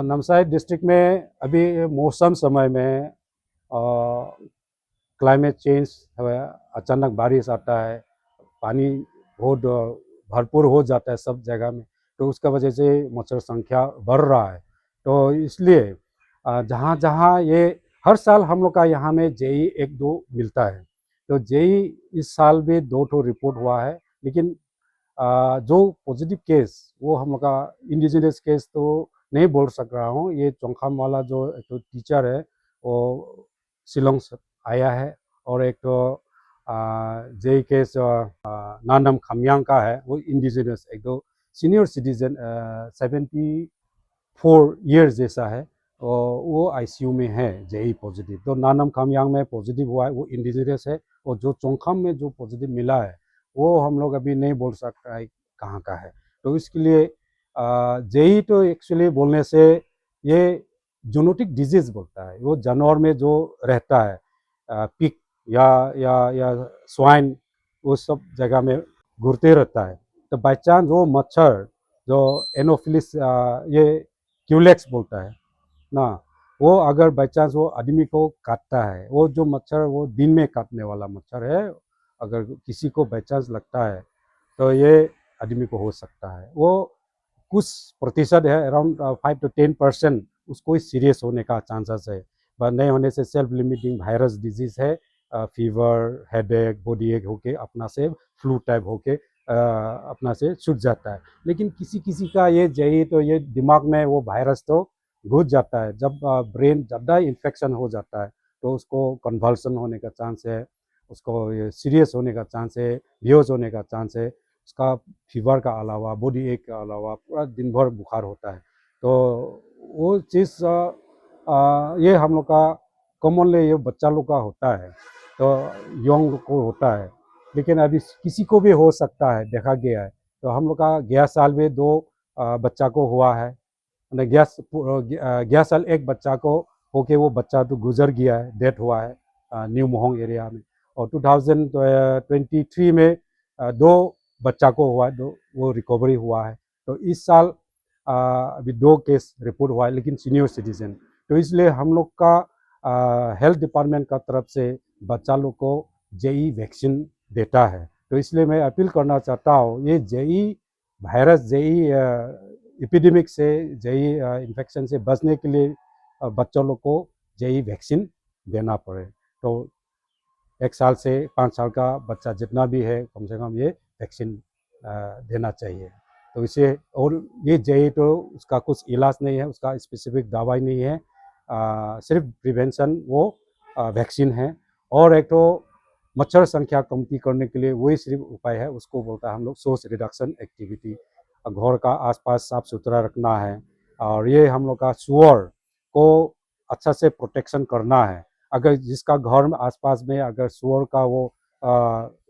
Namsai district में अभी मौसम समय में क्लाइमेट चेंज है। अचानक बारिश आता है, पानी बहुत भरपूर हो जाता है सब जगह में, तो उसका वजह से मच्छर संख्या बढ़ रहा है। तो इसलिए जहाँ जहाँ ये हर साल हम लोग का यहाँ में जेई 1-2 मिलता है, तो जेई इस साल भी 2 ठो रिपोर्ट हुआ है। लेकिन जो पॉजिटिव केस वो हम लोग का इंडिजिनस केस तो नहीं बोल सक रहा हूँ। ये चोंखाम वाला जो एक तो टीचर है वो शिलोंग से आया है, और एक तो जेई केस नानम खमियांग का है, वो इंडिजिनस एक दो सीनियर सिटीजन 74 ईयर्स जैसा है, और वो आईसीयू में है जेई पॉजिटिव। तो नानम खमियांग में पॉजिटिव हुआ है, वो इंडिजिनस है। और जो चोंखाम में जो पॉजिटिव मिला है वो हम लोग अभी नहीं बोल सकता है कहाँ का है। तो इसके लिए जेई तो एक्चुअली बोलने से ये जूनोटिक डिजीज बोलता है, वो जानवर में जो रहता है, पिक या स्वाइन, वो सब जगह में घूरते रहता है। तो बाई चांस वो मच्छर जो एनोफिलिस ये क्यूलेक्स बोलता है ना, वो अगर बाई चांस वो आदमी को काटता है, वो जो मच्छर वो दिन में काटने वाला मच्छर है, अगर किसी को बाई चांस लगता है तो ये आदमी को हो सकता है। वो कुछ प्रतिशत है, अराउंड 5 to 10% उसको ही सीरियस होने का चांसेस है। पर नहीं होने से सेल्फ लिमिटिंग वायरस डिजीज है, फीवर, हेडेक, बॉडी एक होके अपना से फ्लू टाइप होके अपना से छूट जाता है। लेकिन किसी किसी का ये जेई तो ये दिमाग में वो वायरस तो घुस जाता है। जब ब्रेन ज़्यादा इन्फेक्शन हो जाता है तो उसको कन्वल्सन होने का चांस है, उसको ये सीरियस होने का चांस है, बेहोश होने का चांस है। उसका फीवर का अलावा, बॉडी एक का अलावा पूरा दिन भर बुखार होता है। तो वो चीज़ ये हम लोग का कॉमनली ये बच्चा लोग का होता है, तो यंग लोग को होता है। लेकिन अभी किसी को भी हो सकता है, देखा गया है। तो हम लोग का गया साल में 2 बच्चा को हुआ है। गया साल एक बच्चा को होके वो बच्चा तो गुजर गया है, डेथ हुआ है न्यू मोहोंग एरिया में। और 2023 में 2 बच्चा को हुआ है, 2 वो रिकवरी हुआ है। तो इस साल अभी 2 केस रिपोर्ट हुआ है, लेकिन सीनियर सिटीजन। तो इसलिए हम लोग का हेल्थ डिपार्टमेंट का तरफ से बच्चा लोग को जेई वैक्सीन देता है। तो इसलिए मैं अपील करना चाहता हूँ, ये जेई वायरस, जेई एपिडेमिक से, जेई इन्फेक्शन से बचने के लिए बच्चों लोग को जेई वैक्सीन देना पड़े। तो 1 साल से 5 साल का बच्चा जितना भी है, कम से कम ये वैक्सीन देना चाहिए। तो इसे, और ये जेई तो उसका कुछ इलाज नहीं है, उसका स्पेसिफिक दवाई नहीं है, सिर्फ प्रिवेंशन वो वैक्सीन है। और एक तो मच्छर संख्या कमती करने के लिए वही सिर्फ उपाय है, उसको बोलता है हम लोग सोर्स रिडक्शन एक्टिविटी। घर का आसपास साफ सुथरा रखना है, और ये हम लोग का सुअर को अच्छा से प्रोटेक्शन करना है। अगर जिसका घर में आसपास में अगर सुअर का वो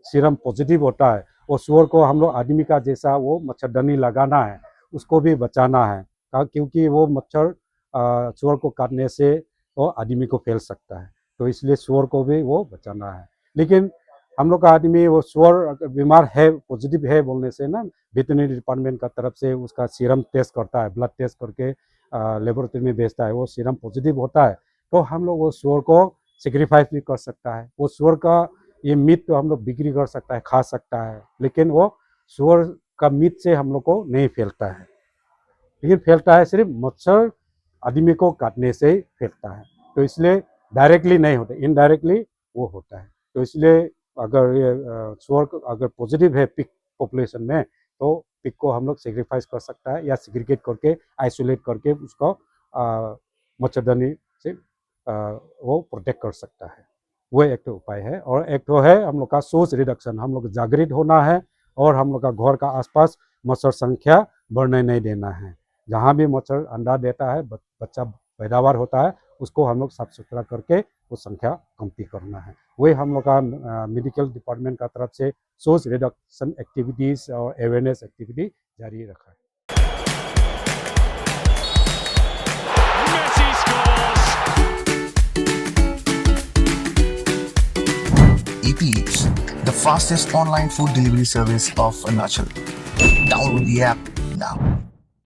सीरम पॉजिटिव होता है, वो सुअर को हम लोग आदमी का जैसा वो मच्छरदानी लगाना है, उसको भी बचाना है। क्योंकि वो मच्छर सुअर को काटने से वो आदमी को फैल सकता है, तो इसलिए सुअर को भी वो बचाना है। लेकिन हम लोग का आदमी वो सुअर बीमार है, पॉजिटिव है बोलने से ना, वेटरनरी डिपार्टमेंट का तरफ से उसका सीरम टेस्ट करता है, ब्लड टेस्ट करके लेबोरेटरी में भेजता है। वो सीरम पॉजिटिव होता है तो हम लोग वो सुअर को सेक्रीफाइस भी कर सकता है। वो सुअर का ये मीट तो हम लोग बिक्री कर सकता है, खा सकता है, लेकिन वो सुअर का मीट से हम लोग को नहीं फैलता है। लेकिन फैलता है सिर्फ मच्छर आदमी को काटने से ही फैलता है। तो इसलिए डायरेक्टली नहीं होता, इनडायरेक्टली वो होता है। तो इसलिए अगर ये सुअर अगर पॉजिटिव है पिग पॉपुलेशन में, तो पिग को हम लोग सेक्रीफाइस कर सकता है, या सेग्रीगेट करके आइसोलेट करके उसको मच्छरदानी से वो प्रोटेक्ट कर सकता है। वो एक तो उपाय है। और एक तो है हम लोग का सोर्स रिडक्शन, हम लोग जागृत होना है, और हम लोग का घर का आसपास मच्छर संख्या बढ़ने नहीं देना है। जहाँ भी मच्छर अंडा देता है, बच्चा पैदावार होता है, उसको हम लोग साफ सुथरा करके वो संख्या कमती करना है। वही हम लोग का मेडिकल डिपार्टमेंट का तरफ से सोर्स रिडक्शन एक्टिविटीज़ और अवेयरनेस एक्टिविटी जारी रखा है। EP Eats, the fastest online food delivery service of Arunachal. Download the app now.